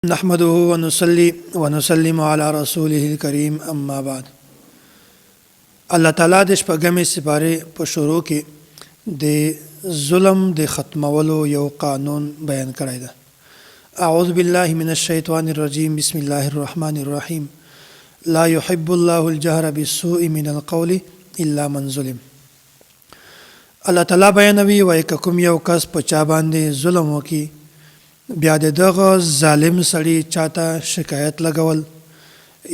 نحمده ونصلي ونسلم على رسوله الكريم اما بعد. الله تعالی د شپږمې سپارې په شروع کې د ظلم د ختمولو یو قانون بیان کړی دی. اعوذ بالله من الشیطان الرجیم. بسم الله الرحمن الرحیم. لا يحب الله الجهر بالسوء من القول الا من ظلم. الله تعالی بیانوي وایي که کوم یو کس په چا باندې ظلم وکړي بیا د دغه ظالم سړي چاته شکایت لګول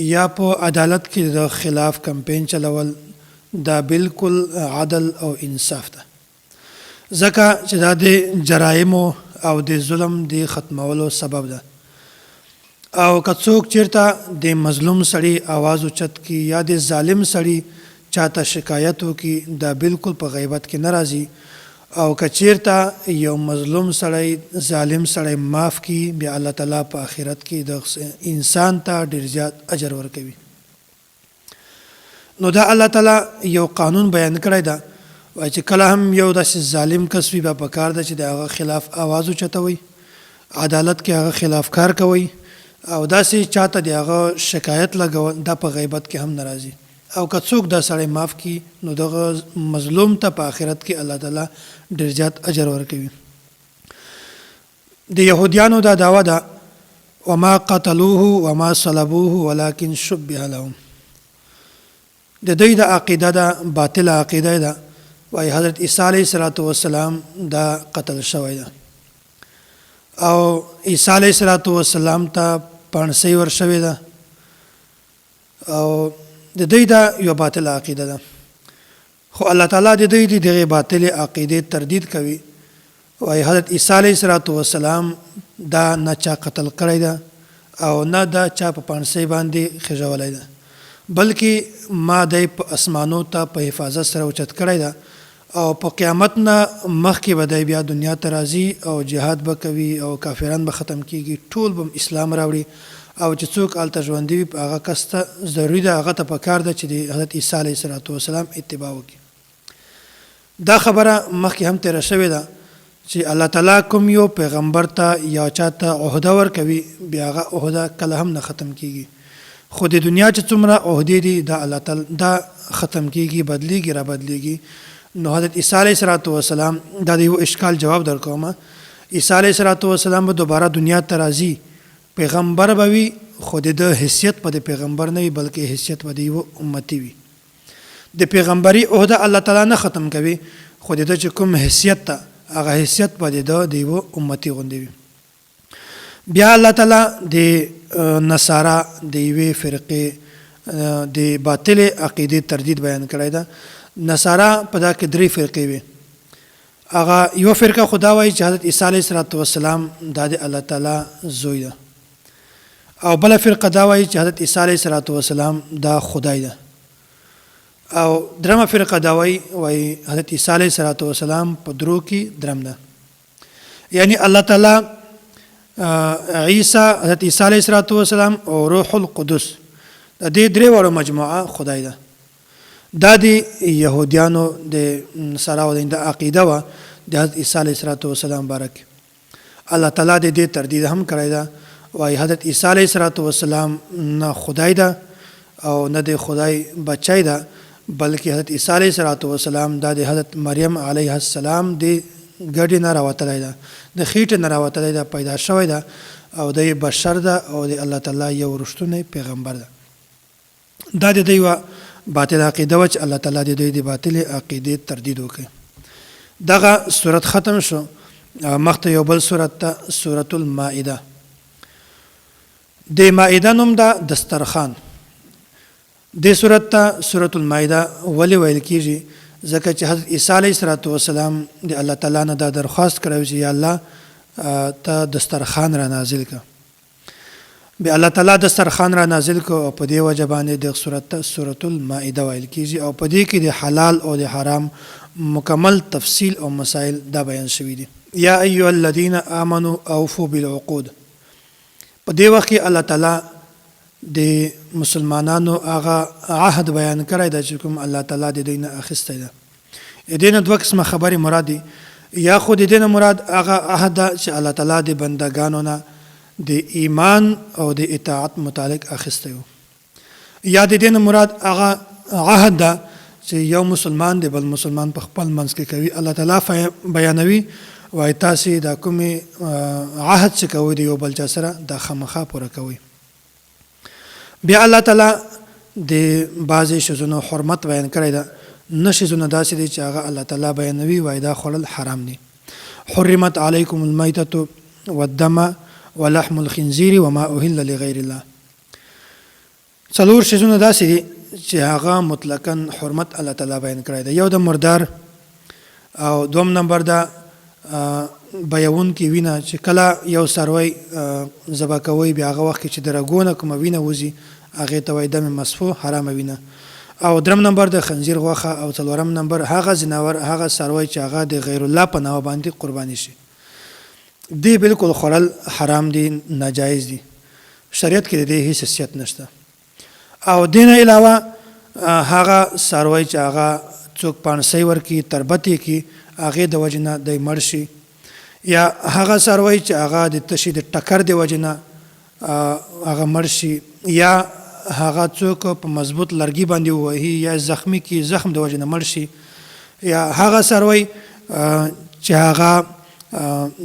یا په عدالت کې د خلاف کمپین چلول دا بالکل عدل او انصاف ده، ځکه چې دا د جرایمو او د ظلم د ختمولو سبب ده. او که څوک چیرته د مظلوم سړي आवाज اوچت کی یا د ظالم سړي چاته شکایت وکي دا بالکل په غیبت کې ناراضي. او که چیرته یو مظلوم سړی ظالم سړی معاف کی بیا الله تعالی په آخرت کې د انسان ته ډیر زیات اجر ورکوي. نو دا الله تعالی یو قانون بیان کړی دا وایي چې کله هم یو داسې ظالم کس وي په کار ده چې د هغه خلاف आवाज اوچتوي، عدالت کې هغه خلاف کار کوي او داسې چاته د هغه شکایت لګول دا په غیبت کې هم ناراضي. او که څوک دا سړی معاف کی نو دغه مظلوم ته په آخرت کې الله تعالی ډیر زیات اجر ورکوي. د یهودیانو دا دعوه ده وما قتلوه وما صلبوه ولكن شبه لهم. د دوی د عقیده ده باطل عقیده ده وایي حضرت عیسی علیه السلام دا قتل شوی ده او عیسی علیه السلام ته پانسۍ ورشوې ده او د دوی دا یو باطل عقیده ده. خو الله تعالی د دوی دغه باطل عقیده تردید کوي وایي حضرت عیسی علیه السلام دا نه چا قتل کړی ده او نه دا چا په پانسۍ باندې خېژولی ده، بلکې ما دی په اسمانو ته په حفاظت سره اوچت کړی ده او په قیامت نه مخکې به دی بیا دنیا ته راځي او جهاد به کوي او کافران به ختم کیږي، ټول به اسلام راوړي او چې څوک هلته ژوندي وي هغه کس ته ضروري ده هغه ته پکار ده چې د حضرت عیسی علیه السلام اتباع وکړي. دا خبره مخکې هم تېره شوې ده چې الله تعالی کوم یو پیغمبر ته یا چاته عهده ورکوي بیا هغه عهده کله هم نه ختم کیږي. خو د دنیا چې څومره عهدې دي دا الله تعالی دا ختم کیږي، بدلیږي را بدلیږي. نو حضرت عیسی علیه السلام دا د یو اشکال جواب درکوم. عیسی علیه السلام به دوباره دنیا ته راځي، پیغمبر به وي خو د حیثیت په د پیغمبر نه وي بلکې حیثیت به د یو امتی وي. د پیغمبري عهده الله تعالی نه ختم کوي خو د چې کوم حیثیت ته هغه حیثیت به د یو امتی غوندې وي. بیا الله تعالی د نصارا د یوې فرقې د باطل عقیدې تردید بیان کړی ده. نصارا په دا کې درې فرقې وي. هغه یو فرقه خدا وایي چې حضرت عیسی علیه السلام دا د الله تعالی زوی ده او بل فرقه دا وایي چې حضرت عیسی علیه السلام دا خدای ده او درمه فرقه دا وایي حضرت عیسی علیه السلام په درو کې درم ده، یعنی الله تعالی عیسی حضرت عیسی علیه السلام او روح القدس د دې درې وړو مجموعه خدای ده. دا د یهودیانو د نصاراو د عقیده وه د حضرت عیسی علیه السلام بارک. الله تعالی د دې تردید هم کړی ده وایي حضرت عیسی علیه السلام نه خدای ده او نه د خدای بچی ده بلکې حضرت عیسی علیه السلام دا د حضرت مریم علیه السلام د ګډې نه راوتلی ده، د خېټې نه راوتلی ده، پیدا شوی ده او د بشر ده او د الله تعالی یو رښتونی پیغمبر ده. دا د دوی باطل عقیده و چې الله تعالی د دوی د باطل عقیدې تردید وکړي. دغه صورت ختم شو، مخته یو بل صورت ته سورة المائده. د مائده نوم ده دسترخوان. د صورت ته سورة المائده ولې ویل کیږي؟ ځکه چې حضرت عیسی علیه السلام د الله تعالی نه دا درخواست کړی چې یا الله ته دسترخوان را نازل کړه. بیا الله تعالی دسترخوان را نازل کړه او په دې وجه باندې د صورت ته سورة المائده ویل کیږي او په دې کې د حلال او د حرام مکمل تفصیل او مسائل دا بیان شوي دي. یا ایها الذین آمنوا اوفوا بالعقود. په دې وخت کې الله تعالی د مسلمانانو هغه عهد بیان کړی دی چې کوم الله تعالی د دوی نه اخیستی ده. د دې نه دوه قسمه خبرې مراد دي. یا خو د دې نه مراد هغه عهد چې الله تعالی د بندګانو نه د ایمان او د اطاعت متعلق اخیستی و. یا د دې نه مراد هغه عهد ده چې یو مسلمان د بل مسلمان په خپل منځ کې کوي. الله تعالی بیانوي وایي تاسې دا کومې عهد چې کوئ د یو بل چا سره دا خامخا پوره کوئ. بیا الله تعالی د بعضې شیزونو حرمت بیان کړی ده. نه شیزونه داسې دي چې هغه الله تعالی بیانوي وایي دا خوړل حرام دي. حرمت علیکم المیتة والدم ولحم الخنزیر وما اهل لغیر الله. څلور شیزونه داسې دي چې هغه مطلقاً حرمت الله تعالی بیان کړی ده. یو د مردار او دوم نمبر ده بیون کې وینه چې کله یو څاروی ذبح کوي بیا هغه وخت کې چې د رګونه کومه وینه وځي هغې ته وایي دم مسفوح حرامه وینه. او درم نمبر د خنزیر غوښه او څلورم نمبر هغه ځناور هغه څاروی چې هغه د غیر الله په نامه باندې قرباني شي. دی بالکل خوړل حرام دي، ناجایز دي. شریعت کې د دې هیڅ حیثیت نشته. او دین علاوه هغه څاروی چې هغه څوک پانسۍ ورکړي تربت یې کړي هغې د وجې نه دی مړ شي، یا هغه څاروی چې هغه د تشي د ټکر د وجې نه هغه مړ شي، یا هغه څوک په مضبوط لرګي باندې ووهي یا زخمی کې زخم د وجې نه مړ شي، یا هغه څاروی چې هغه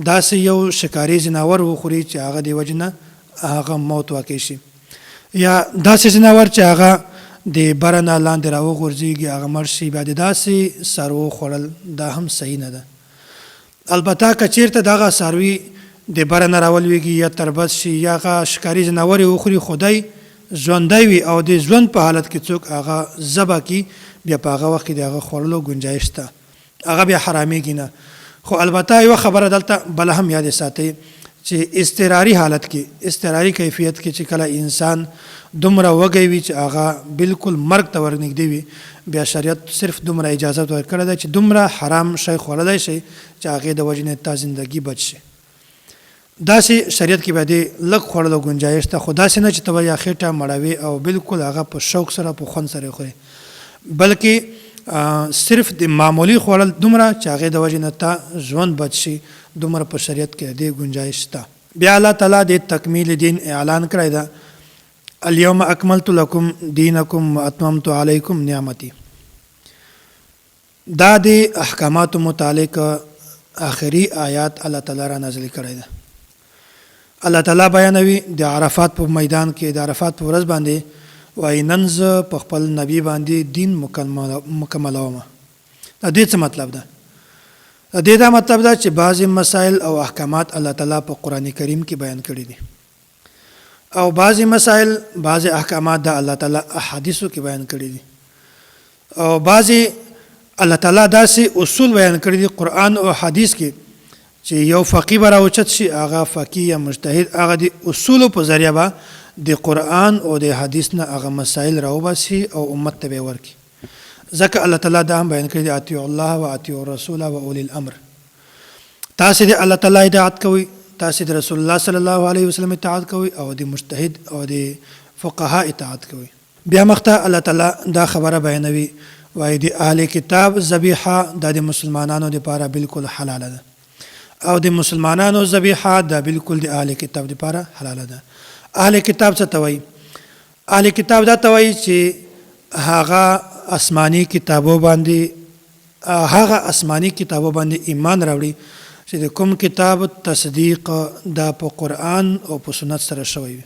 داسې یو شکاري ځناور وخوري چې هغه د وجې نه هغه موت واقع شي، یا داسې ځناور چې هغه د بره نه لاندې راوغورځېږي هغه مړ شي. بیا د داسې څاروو خوړل دا هم صحیح نه ده. البته که چېرته دغه څاروي د بره نه راولوېږي یا تربت شي یا هغه ښکاري ځناور یې وخوري خدای ژوندی وي او د ژوند په حالت کې څوک هغه ذبح کړي بیا په هغه وخت کې د هغه خوړلو ګنجایش شته، هغه بیا حرامېږي نه. خو البته یوه خبره دلته بله هم یاد ساتئ چې اضطراري حالت کې اضطراري کیفیت کې چې کله انسان دومره وږی وي چې هغه بالکل مرګ ته ورنږدې وي بیا شریعت صرف دومره اجازت ورکړې ده چې دومره حرام شی خوړلی شي چې هغې د وجې نه تا زندګي بچ شي. داسې شریعت کې بیا د لږ خوړلو ګنجایش ته، خو داسې نه چې ته به یا خېټه مړوې او بالکل هغه په شوق سره په خوند سره خورې، بلکې صرف د معمولی خوړل دومره چې هغې د وجې نه تا ژوند بچ شي دومره په شریعت کې د ګنجایش شته. بیا الله تعالی د تکمیل دین اعلان کړی ده الیوم اکملت لکم دینکم واتممت علیکم نعمتی. دا د احکاماتو متعلق آخري آیات الله تعالی را نازل کړی ده. الله تعالی بیانوي د عرفات په میدان کې د عرفات په ورځ باندې وایي نن زه په خپل نبي باندې دین مکملوم. د دې څه مطلب ده؟ د دې دا مطلب ده چې بعضې مسائل او احکامات الله تعالی په قرآن کریم کې بیان کړي دي او بعضې مسائل بعضې احکامات د الله تعالی احادیثو کې بیان کړي دي او بعضې الله تعالی داسې اصول بیان کړي دي قرآن او حدیث کې چې یو فقیه به راوچت شي هغه فقیه یا مجتهد هغه د اصولو په ذریعه به د قرآن او د حدیث نه هغه مسائل راوباسي او امت ته به یې ورکړي. ځکه الله تعالی دا هم بیان کړي دي اطیعوا الله و اطیعوا الرسول و اولی الامر. تاسې د الله تعالی اطاعت کوئ، تاسې د رسول الله صلی الله علیه وسلم اطاعت کوئ او د مجتهد او د فقها اطاعت کوئ. بیا مخته الله تعالی دا خبره بیانوي وایي د اهل کتاب ذبیحه دا د مسلمانانو دپاره بالکل حلاله ده او د مسلمانانو ذبیحه دا بالکل د اهل کتاب دپاره حلاله ده. اهل کتاب څه ته وایي؟ اهل کتاب دا ته وایي چې هغه آسمانی کتابو باندې ایمان راوړي چې د کوم کتاب تصدیق دا په قرآن او په سنت سره شوی وي.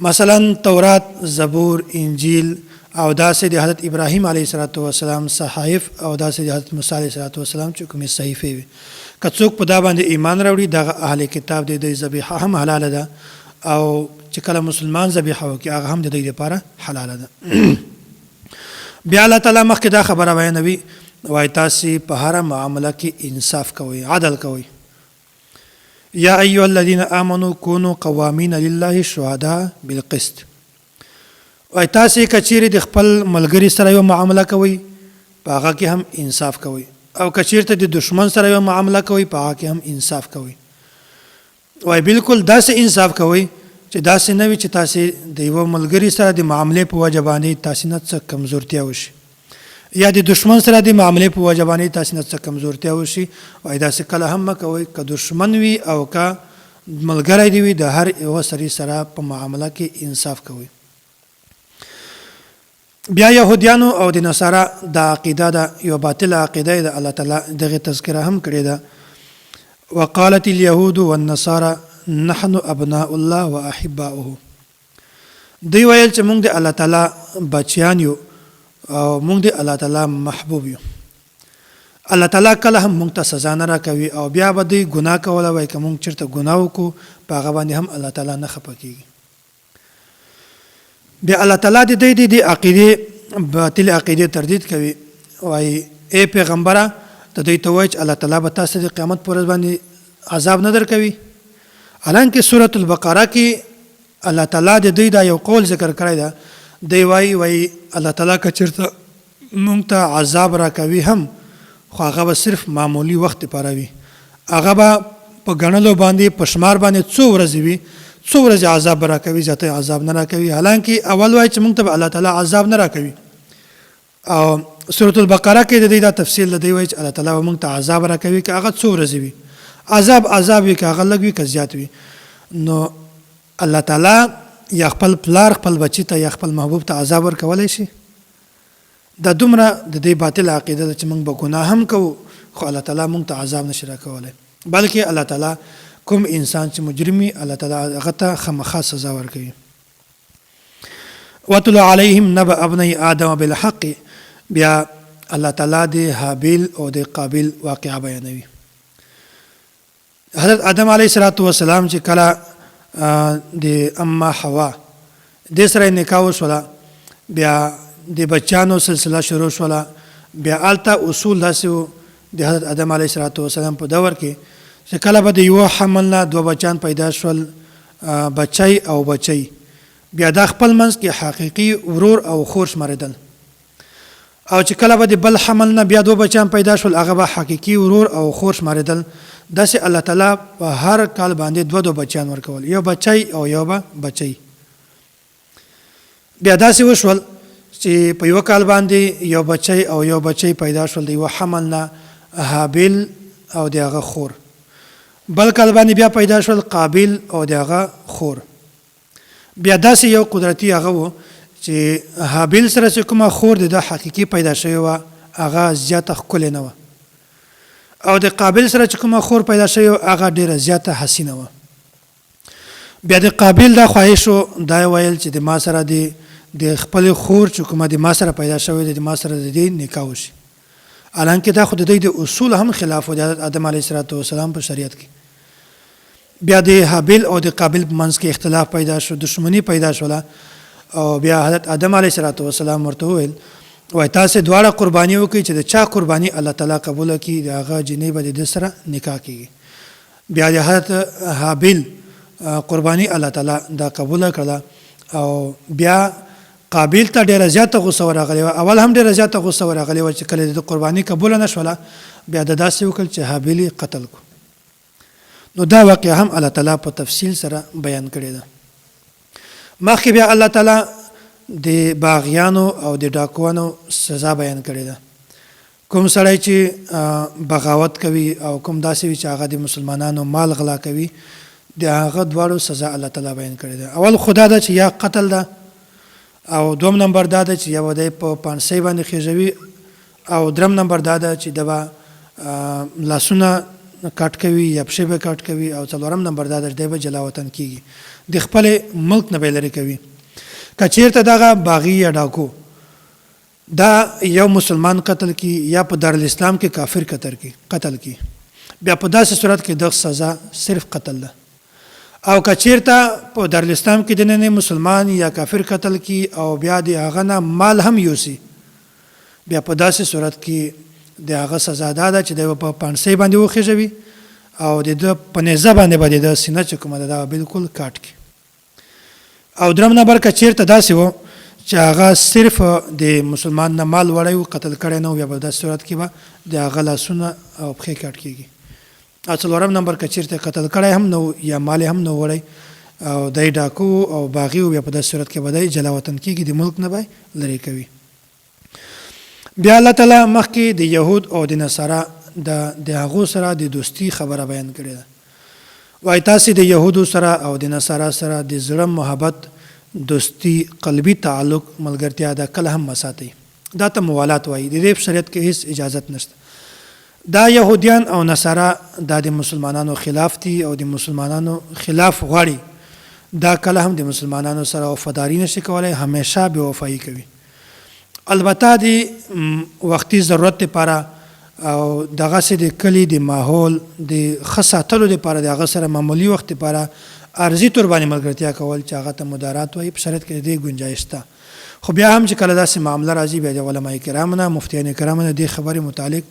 مثلا تورات، زبور، انجیل او داسې د حضرت ابراهیم علیه السلام صحائف او داسې د حضرت موسی علیه السلام چې کومې صحیفې وي. که څوک په دا باندې ایمان راوړي دغه اهل کتاب دی د ذبیحه هم حلاله ده او چې کله مسلمان ذبیحه وکړي هغه هم د دوی لپاره حلاله ده. بیا الله تعالی مخکې دا خبره بیانوي وایي تاسې په هره معامله کې انصاف کوئ، عدل کوئ. یا ایها الذین آمنوا کونوا قوامین لله شهداء بالقسط. وایي تاسې که چیرې د خپل ملګري سره یو معامله کوئ په هغه کې هم انصاف کوئ، او که چیرته د دشمن سره یو معامله کوئ په هغه کې هم انصاف کوئ. وایي بالکل داسې انصاف کوئ چې داسې نه وي چې تاسې د یوه ملګري سره د معاملې په وجه باندې تاسې نه څه کمزورتیا وشي یا د دشمن سره د معاملې په وجه باندې تاسې نه څه کمزورتیا وشي. وایي داسې کله هم مه کوئ که دشمن وي او که ملګری دی وي د هر یو سړي سره په معامله کې انصاف کوي. بیا یهودیانو او د نصارا د عقیده ده یو باطل عقیده د الله تعالی دغه تذکره هم کړې ده. وقالت اليهود والنصارى نحن ابناء الله واحباؤه. دوی ویل چې موږ د الله تعالی بچیان یو او موږ د الله تعالی محبوب یو. الله تعالی کله هم موږ ته سزا نه راکوي او بیا به دوی ګناه کوله وای که موږ چېرته ګناه وکړو په هغه باندې هم الله تعالی نه خفه کېږي. بیا الله تعالی د دوی د عقیدې باطل عقیدې تردید کوي. وایي ای پیغمبره ته دوی ته وایي چې الله تعالی به تاسو د قیامت پر ورځ باندې عذاب نه درکوي. حالانکه سورۃ البقره کې الله تعالی د دوی دا یو قول ذکر کړی ده. دوی وایي الله تعالی که چېرته موږ ته عذاب راکوي هم خو هغه به صرف معمولی وخت لپاره وي. هغه به په ګڼلو باندې په شمار باندې څو ورځې وي، څو ورځې عذاب به راکوي، زیاته عذاب نه راکوي. حالانکه اول وایي چې موږ ته به الله تعالی عذاب نه راکوي. او سورۃ البقره کې د دې دا تفصیل د دی وایي چې الله تعالی به موږ ته عذاب راکوي که هغه څو ورځې وي. عذاب وي که هغه لږ وي که زیات وي. نو الله تعالی یا خپل پلار خپل بچی ته یا خپل محبوب ته عذاب ورکولی شي؟ دا دومره د دې باطل عقیده ده چې موږ به ګناه هم کوو خو الله تعالی موږ ته عذاب نشي راکولی. بلکې الله تعالی کوم انسان چې مجرمي الله تعالی هغه ته خامخا سزا ورکوي. واتل علیهم نبأ ابني آدم بالحق. بیا الله تعالی د حابیل او د قابیل واقعه بیانوي. حضرت آدم علیه السلام چې کله د اما حوا د سره نکاح وشوله، بیا د بچانو سلسله شروع شوله. بیا الته اصول داسې و د حضرت آدم علیه السلام په دور کې چې کله به د یو حمل نه دوه بچان پیدا شول، بچی او بچی، بیا دا خپل منځ کې حقیقي ورور او خور شمارېدل. او چې کله به د بل حمل نه بیا دوه بچان پیدا شول هغه به حقیقي ورور او خور شمارېدل. داسې الله تعالی په هر کال باندې دوه بچیان ورکول، یو بچی او یو به بچی. بیا داسې وشول چې په یو کال باندې یو بچی او یو بچی پیدا شول د یو حمل نه، حابیل او د هغه خور. بل کال باندې بیا پیدا شول قابیل او د هغه خور. بیا داسې یو قدرتي هغه و چې حابیل سره چې کومه خور د حقیقي پیدا شوې وه هغه زیاته ښکلې نه وه، او د قابیل سره چې کومه خور پیدا شوې وه هغه ډېره زیاته حسینه وه. بیا د قابیل دا خواهش و دا ویل چې د ما سره د خپل خور چې کومه د ما سره پیدا شوې ده د ما سره د دې نکاح وشي. حالانکه دا خو د دوی د اصول هم خلاف و د حضرت آدم علیه السلام په شریعت کې. بیا د حابیل او د قابیل په منځ کې اختلاف پیدا شو، دشمنی پیدا شوله. او بیا حضرت آدم علیه السلام ورته وویل وایي تاسې دواړه قرباني وکړئ چې د چا قرباني الله تعالی قبوله کړي د هغه جنۍ به د ده سره نکاح کېږي. بیا د حضرت حابیل قرباني الله تعالی دا قبوله کړله. او بیا قابیل ته ډېره زیاته غوسه ورغلې وه. اول هم ډېره زیاته غوسه ورغلې وه چې کله د قرباني قبوله نه شوله بیا د داسې وکړل چې حابیل یې قتل کړو. نو دا واقعه هم الله تعالی په تفصیل سره بیان کړې ده. مخکې بیا الله تعالی د باغیانو او د ډاکوانو سزا بیان کړې ده. کوم سړی چې بغاوت کوي او کوم داسې وي چې هغه د مسلمانانو مال غلا کوي د هغه دواړو سزا الله تعالی بیان کړې ده. اول خدا ده چې یا قتل ده، او دوم نمبر دا ده چې یا به دی په پانسۍ باندې خېژوي، او درم نمبر دا ده چې د به لاسونه کټ کوي یا پښې به کټ کوي، او څلورم نمبر دا ده چې دی به جلا وطن کېږي، د خپل ملک نه به یې لرې کوي. که چېرته دغه باغي یا ډاکو دا یو مسلمان قتل کی یا په دارالاسلام کې کافر قتل کی، بیا په داسې صورت کې دغه سزا صرف قتل ده. او که چېرته په دارالاسلام کې دننه مسلمان یا کافر قتل کی او بیا د هغه نه مال هم یوسي، بیا په داسې صورت کې د هغه سزا دا ده چې دی په پانسۍ باندې وخېژوي او د ده په نیزه باندې به د سینه چې کومه ده دا بالکل کاټ کړي. او درم نمبر که چېرته داسې و چې هغه صرف د مسلمان نه مال وړی و قتل کړی نه و، بیا په داسې صورت کې به د هغه لاسونه او پښې کاټ کېږي. او څلورم نمبر که چېرته قتل کړی هم نه و یا مال هم نه وړی او دی ډاکو او باغي و، بیا په داسې صورت کې به دی جلا وطن کېږي، د ملک نه به لرې کوي. بیا الله تعالی مخکې د یهود او د نصارا د هغو سره د دوستي خبره بیان کړې ده. وای تاسې د یهودو سره او د نصارا سره د زړه محبت، دوستی، قلبي تعلق، ملګرتیا دا کله هم مساتئ. دا ته موالات وایي. د دې په شریعت کې هیڅ اجازت نشته. دا یهودیان او نصارا دا د مسلمانانو خلاف دي او د مسلمانانو خلاف غواړي. دا کله هم د مسلمانانو سره وفاداري نشي کولای، همیشه بې وفایي کوي. البته د وختي ضرورت لپاره او دغسې د کلي د ماحول د ښه ساتلو لپاره د هغه سره معمولي وخت لپاره عرضي طور باندې ملګرتیا کول چې هغه ته مدارات وایي، په شریعت کې د دې گنجایش شته. خو بیا هم چې کله داسې معامله راځي، بیا د علماء کرامو نه، مفتیان کرامو نه دې خبرې متعلق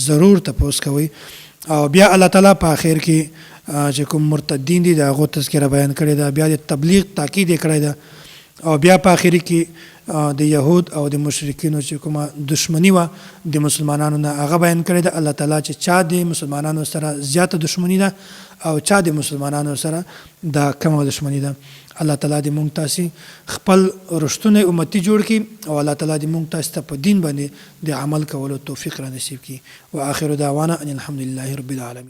ضرور تپوس کوئ. او بیا الله تعالی په آخر کې چې کوم مرتدین دي د هغو تذکره بیان کړې ده، بیا د تبلیغ تاکید یې کړی ده، او بیا په آخر کې د یهود او د مشرکینو چې کومه دشمنی وه د مسلمانانو نه هغه بیان کړې ده. الله تعالی چې چا د مسلمانانو سره زیاته دشمنی ده او چا د مسلمانانو سره دا کمه دشمنی ده. الله تعالی دې مونږ تاسې خپل رښتونی امتي جوړ کړي او الله تعالی دې مونږ تاسې ته په دین باندې د عمل کولو توفیق را نصیب کړي. واخر دعوانا ان الحمد لله رب العالمین.